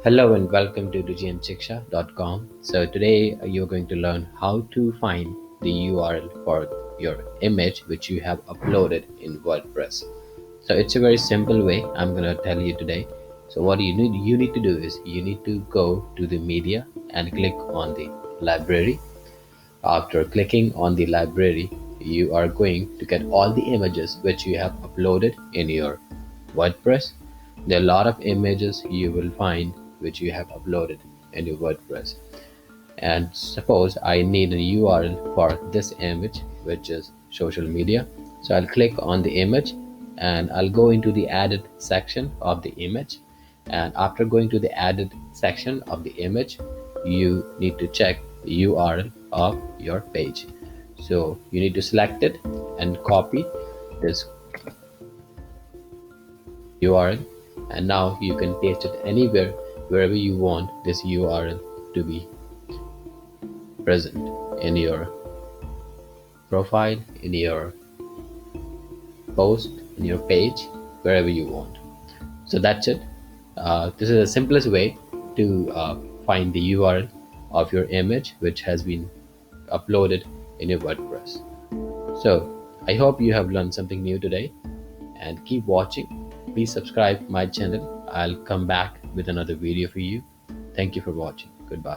Hello and welcome to dujiyandchiksha.com. So today you're going to learn how to find the URL for your image which you have uploaded in WordPress. So it's a very simple way I'm going to tell you today. So what you need to do is you need to go to the media and click on the library. After clicking on the library, you are going to get all the images which you have uploaded in your WordPress. There are a lot of images you will find which you have uploaded in your WordPress. And suppose I need a URL for this image, which is social media. So I'll click on the image and I'll go into the added section of the image. And after going to the added section of the image, you need to check the URL of your page. So you need to select it and copy this URL, and now you can paste it anywhere wherever you want this URL to be present in your profile, in your post, in your page, wherever you want. So that's it. This is the simplest way to find the URL of your image which has been uploaded in your WordPress. So I hope you have learned something new today and keep watching. Please subscribe my channel. I'll come back with another video for you. Thank you for watching. Goodbye.